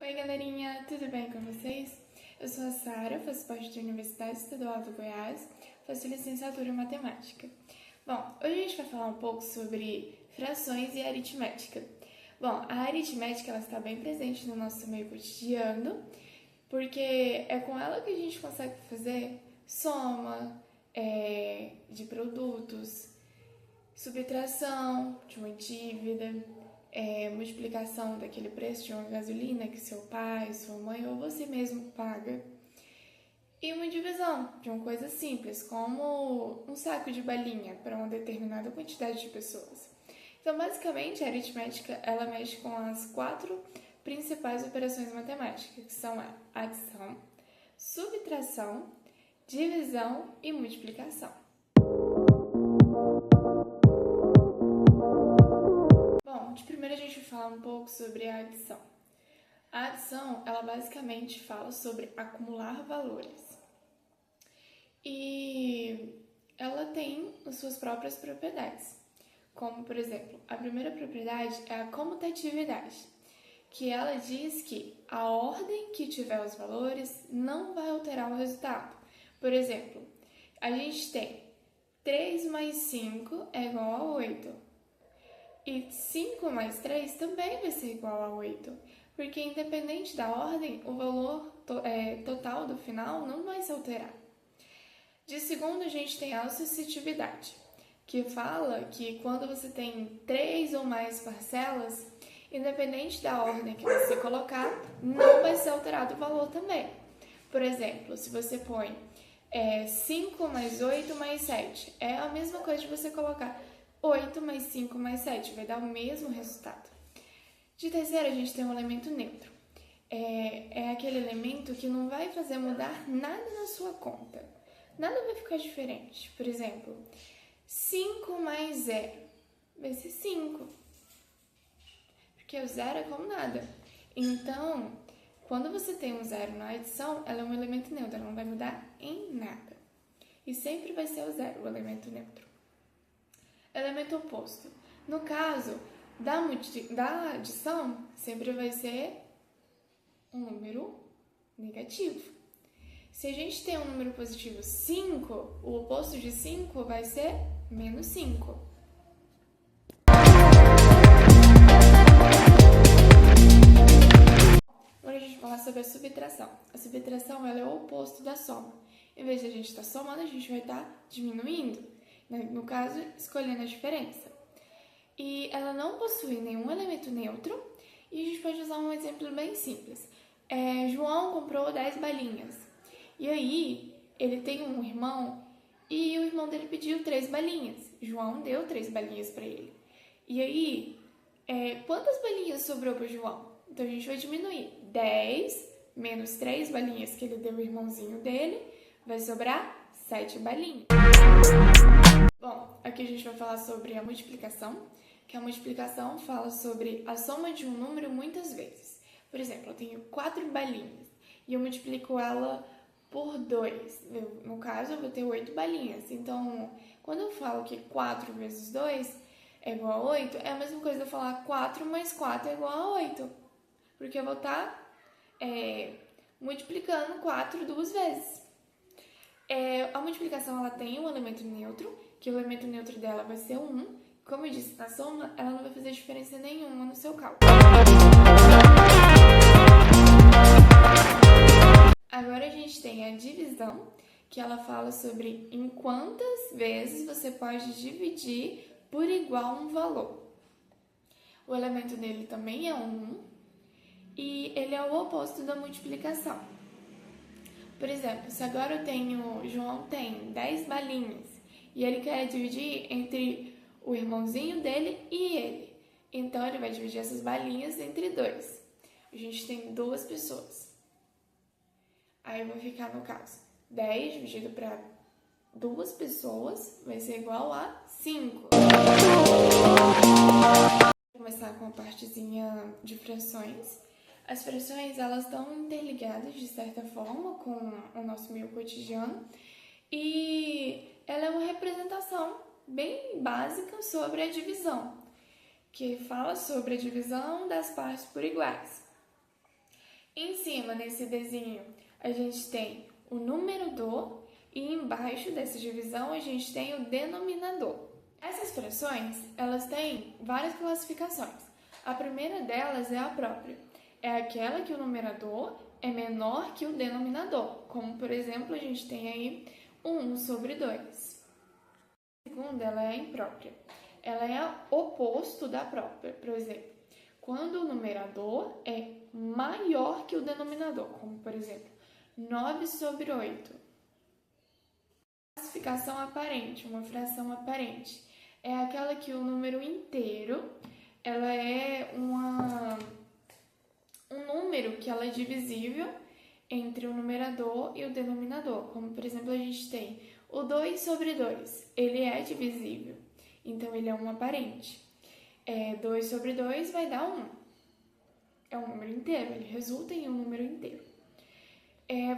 Oi galerinha, tudo bem com vocês? Eu sou a Sara, faço parte da Universidade Estadual do Goiás, faço licenciatura em Matemática. Bom, hoje a gente vai falar um pouco sobre frações e aritmética. Bom, a aritmética ela está bem presente no nosso meio cotidiano, porque é com ela que a gente consegue fazer soma de produtos, subtração de uma dívida, multiplicação daquele preço de uma gasolina que seu pai, sua mãe ou você mesmo paga. E uma divisão de uma coisa simples, como um saco de balinha para uma determinada quantidade de pessoas. Então, basicamente, a aritmética ela mexe com as 4 principais operações matemáticas, que são a adição, subtração, divisão e multiplicação. De primeiro a gente vai falar um pouco sobre a adição. A adição, ela basicamente fala sobre acumular valores. E ela tem as suas próprias propriedades. Como, por exemplo, a primeira propriedade é a comutatividade, que ela diz que a ordem que tiver os valores não vai alterar o resultado. Por exemplo, a gente tem 3 mais 5 é igual a 8. E 5 mais 3 também vai ser igual a 8, porque independente da ordem, o valor total do final não vai se alterar. De segundo, a gente tem a associatividade, que fala que quando você tem 3 ou mais parcelas, independente da ordem que você colocar, não vai ser alterado o valor também. Por exemplo, se você põe 5 mais 8 mais 7, é a mesma coisa de você colocar 8 mais 5 mais 7, vai dar o mesmo resultado. De terceiro, a gente tem um elemento neutro. É aquele elemento que não vai fazer mudar nada na sua conta. Nada vai ficar diferente. Por exemplo, 5 mais 0 vai ser 5. Porque o zero é como nada. Então, quando você tem um zero na adição, ela é um elemento neutro, ela não vai mudar em nada. E sempre vai ser o zero, o elemento neutro. Elemento oposto. No caso da adição, sempre vai ser um número negativo. Se a gente tem um número positivo 5, o oposto de 5 vai ser menos 5. Agora a gente vai falar sobre a subtração. A subtração ela é o oposto da soma. Em vez de a gente estar somando, a gente vai estar diminuindo. No caso, escolhendo a diferença. E ela não possui nenhum elemento neutro, e a gente pode usar um exemplo bem simples. João comprou 10 balinhas, e aí ele tem um irmão, e o irmão dele pediu 3 balinhas. João deu 3 balinhas para ele. E aí, quantas balinhas sobrou para o João? Então a gente vai diminuir 10 menos 3 balinhas que ele deu ao irmãozinho dele, vai sobrar 7 balinhas. Bom, aqui a gente vai falar sobre a multiplicação, que a multiplicação fala sobre a soma de um número muitas vezes. Por exemplo, eu tenho 4 balinhas e eu multiplico ela por 2. No caso, eu vou ter 8 balinhas. Então, quando eu falo que 4 vezes 2 é igual a 8, é a mesma coisa de eu falar 4 mais 4 é igual a 8. Porque eu vou estar multiplicando 4 duas vezes. A multiplicação ela tem um elemento neutro, que o elemento neutro dela vai ser 1. Como eu disse, na soma, ela não vai fazer diferença nenhuma no seu cálculo. Agora a gente tem a divisão, que ela fala sobre em quantas vezes você pode dividir por igual um valor. O elemento dele também é 1, e ele é o oposto da multiplicação. Por exemplo, se agora João tem 10 balinhas e ele quer dividir entre o irmãozinho dele e ele. Então, ele vai dividir essas balinhas entre 2. A gente tem 2 pessoas. Aí, vai ficar, no caso, 10 dividido para 2 pessoas vai ser igual a 5. Vou começar com a partezinha de frações. As frações, elas estão interligadas, de certa forma, com o nosso meio cotidiano. E ela é uma representação bem básica sobre a divisão, que fala sobre a divisão das partes por iguais. Em cima, nesse desenho, a gente tem o numerador e embaixo dessa divisão a gente tem o denominador. Essas frações, elas têm várias classificações. A primeira delas é a própria. É aquela que o numerador é menor que o denominador, como, por exemplo, a gente tem aí 1/2. A segunda, ela é a imprópria. Ela é o oposto da própria, por exemplo. Quando o numerador é maior que o denominador, como, por exemplo, 9/8. Classificação aparente, uma fração aparente, é aquela que o número inteiro, ela é um número que ela é divisível entre o numerador e o denominador. Como, por exemplo, a gente tem o 2/2. Ele é divisível, então ele é um aparente. 2/2 vai dar 1. É um número inteiro, ele resulta em um número inteiro.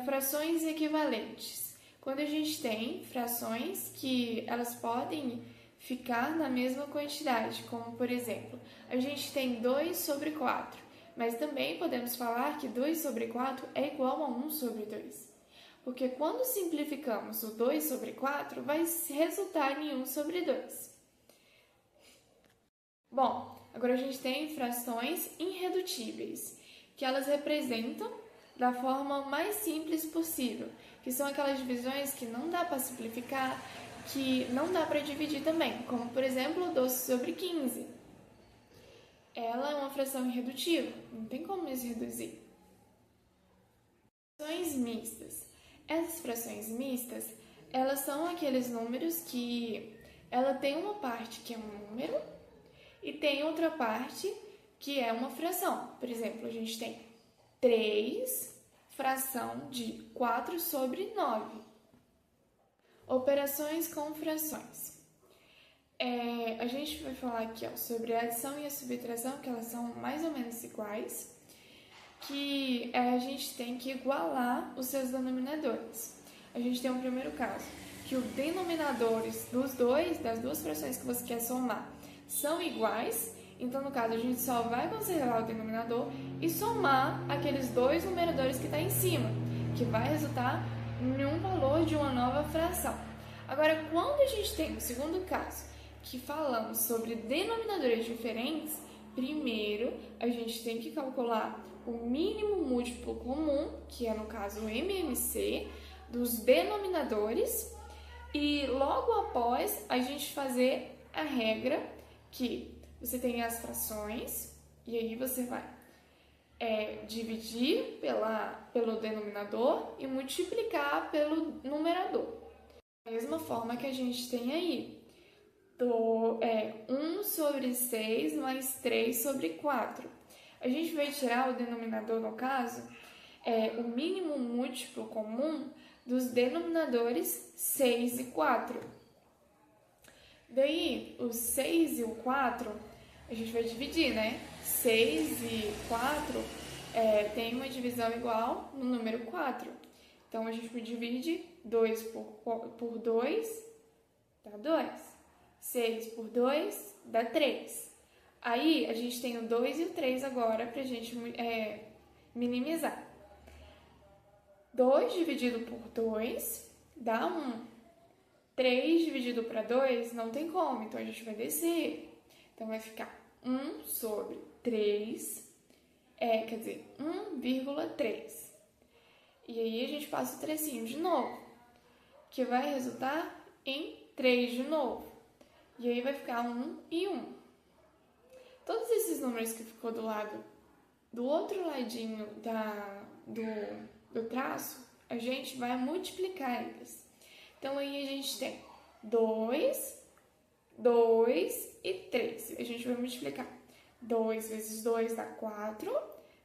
Frações equivalentes. Quando a gente tem frações que elas podem ficar na mesma quantidade, como, por exemplo, a gente tem 2/4. Mas também podemos falar que 2/4 é igual a 1/2. Porque quando simplificamos o 2/4, vai resultar em 1/2. Bom, agora a gente tem frações irredutíveis, que elas representam da forma mais simples possível, que são aquelas divisões que não dá para simplificar, que não dá para dividir também, como, por exemplo, 12/15. Ela é uma fração irredutível, não tem como se reduzir. Frações mistas. Essas frações mistas, elas são aqueles números que ela tem uma parte que é um número e tem outra parte que é uma fração. Por exemplo, a gente tem 3 fração de 4/9. Operações com frações. A gente vai falar aqui sobre a adição e a subtração, que elas são mais ou menos iguais, que a gente tem que igualar os seus denominadores. A gente tem um primeiro caso, que os denominadores das duas frações que você quer somar são iguais, então no caso a gente só vai considerar o denominador e somar aqueles dois numeradores que estão em cima, que vai resultar em um valor de uma nova fração. Agora, quando a gente tem o segundo caso, que falamos sobre denominadores diferentes, primeiro a gente tem que calcular o mínimo múltiplo comum, que é no caso o MMC, dos denominadores, e logo após a gente fazer a regra que você tem as frações, e aí você vai dividir pelo denominador e multiplicar pelo numerador. Da mesma forma que a gente tem aí, 1/6 mais 3/4. A gente vai tirar o denominador, no caso, o mínimo múltiplo comum dos denominadores 6 e 4. Daí, o 6 e o 4, a gente vai dividir, né? 6 e 4 tem uma divisão igual no número 4. Então, a gente divide 2 por 2, dá 2. 6 por 2 dá 3. Aí, a gente tem o 2 e o 3 agora pra gente minimizar. 2 dividido por 2 dá 1. 3 dividido para 2 não tem como, então a gente vai descer. Então, vai ficar 1/3, 1,3. E aí, a gente passa o tracinho de novo, que vai resultar em 3 de novo. E aí vai ficar 1 e 1. Todos esses números que ficou do outro ladinho do traço, a gente vai multiplicar eles. Então, aí a gente tem 2, 2 e 3. A gente vai multiplicar. 2 vezes 2 dá 4,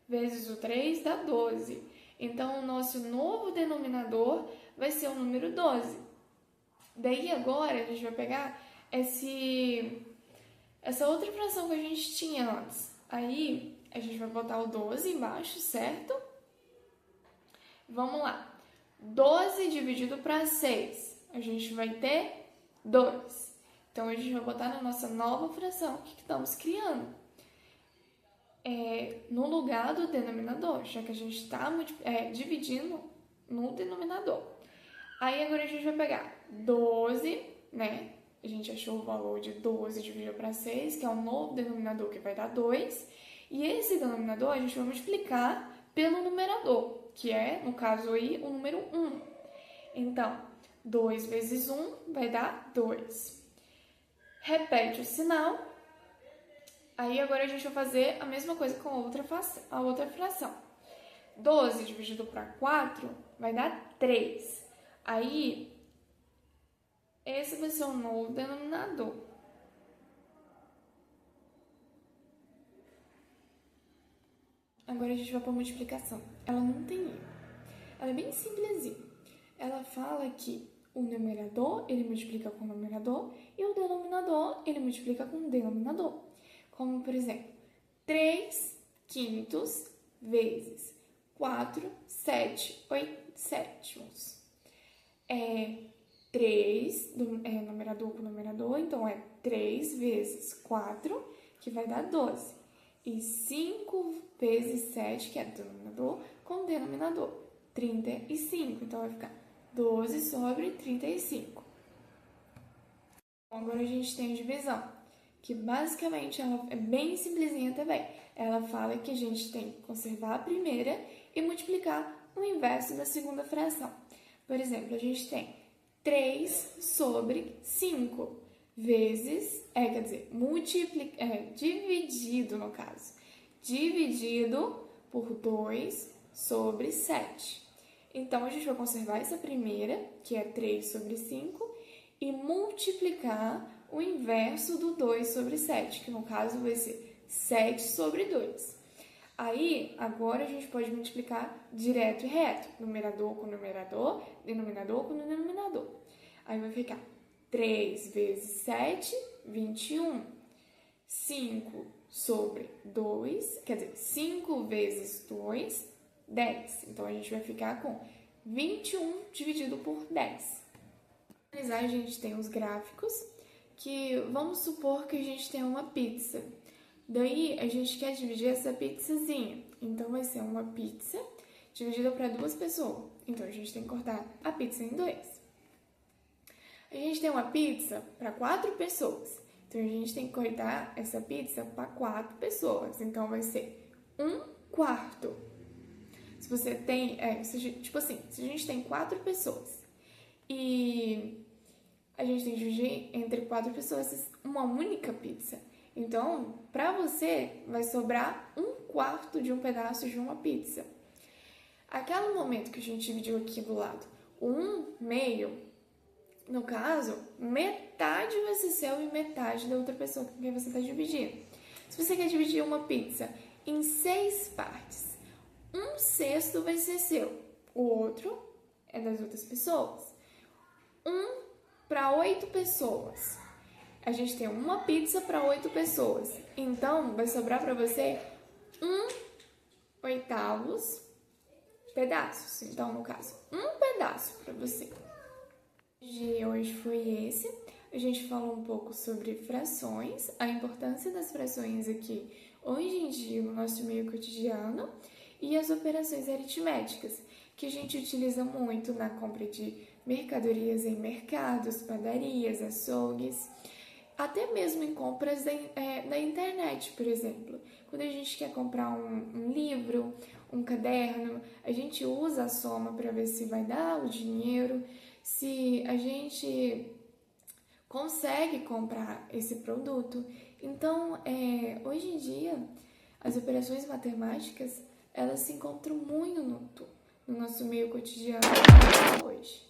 vezes o 3 dá 12. Então, o nosso novo denominador vai ser o número 12. Daí, agora, a gente vai pegar essa outra fração que a gente tinha antes. Aí, a gente vai botar o 12 embaixo, certo? Vamos lá. 12 dividido para 6, a gente vai ter 2. Então, a gente vai botar na nossa nova fração que estamos criando. no lugar do denominador, já que a gente está dividindo no denominador. Aí agora a gente vai pegar 12, né? A gente achou o valor de 12 dividido para 6, que é um novo denominador que vai dar 2. E esse denominador a gente vai multiplicar pelo numerador, que é, no caso aí, o número 1. Então, 2 vezes 1 vai dar 2. Repete o sinal. Aí agora a gente vai fazer a mesma coisa com a outra fração. 12 dividido para 4 vai dar 3. Aí, esse vai ser o novo denominador. Agora a gente vai para a multiplicação. Ela não tem erro. Ela é bem simplesinha. Ela fala que o numerador, ele multiplica com o numerador, e o denominador, ele multiplica com o denominador. Como, por exemplo, 3 quintos vezes 4 sétimos. 3, numerador com numerador, então é 3 vezes 4, que vai dar 12. E 5 vezes 7, que é denominador, com denominador, 35. Então vai ficar 12 sobre 35. Agora a gente tem a divisão, que basicamente ela é bem simplesinha também. Ela fala que a gente tem que conservar a primeira e multiplicar o inverso da segunda fração. Por exemplo, a gente tem 3 sobre 5 vezes, dividido no caso, dividido por 2 sobre 7. Então, a gente vai conservar essa primeira, que é 3 sobre 5, e multiplicar o inverso do 2 sobre 7, que no caso vai ser 7 sobre 2. Aí, agora a gente pode multiplicar direto e reto, numerador com numerador, denominador com denominador. Aí vai ficar 3 vezes 7, 21. 5 sobre 2, 5 vezes 2, 10. Então, a gente vai ficar com 21 dividido por 10. Para finalizar, a gente tem os gráficos, que vamos supor que a gente tem uma pizza. Daí, a gente quer dividir essa pizzazinha. Então, vai ser uma pizza dividida para 2 pessoas. Então, a gente tem que cortar a pizza em 2. A gente tem uma pizza para 4 pessoas. Então, a gente tem que cortar essa pizza para 4 pessoas. Então, vai ser 1/4. Se você tem, se a gente tem 4 pessoas e a gente tem que dividir entre 4 pessoas uma única pizza. Então, para você, vai sobrar 1/4 de um pedaço de uma pizza. Aquele momento que a gente dividiu aqui do lado, o 1/2, no caso, metade vai ser seu e metade da outra pessoa com quem você está dividindo. Se você quer dividir uma pizza em 6 partes, 1/6 vai ser seu, o outro é das outras pessoas. 1 para 8 pessoas. A gente tem uma pizza para 8 pessoas. Então, vai sobrar para você 1/8 pedaços. Então, no caso, um pedaço para você. O de hoje foi esse. A gente falou um pouco sobre frações, a importância das frações aqui hoje em dia no nosso meio cotidiano e as operações aritméticas, que a gente utiliza muito na compra de mercadorias em mercados, padarias, açougues, até mesmo em compras na internet, por exemplo. Quando a gente quer comprar um livro, um caderno, a gente usa a soma para ver se vai dar o dinheiro, se a gente consegue comprar esse produto. Então, hoje em dia, as operações matemáticas, elas se encontram muito no nosso meio cotidiano hoje.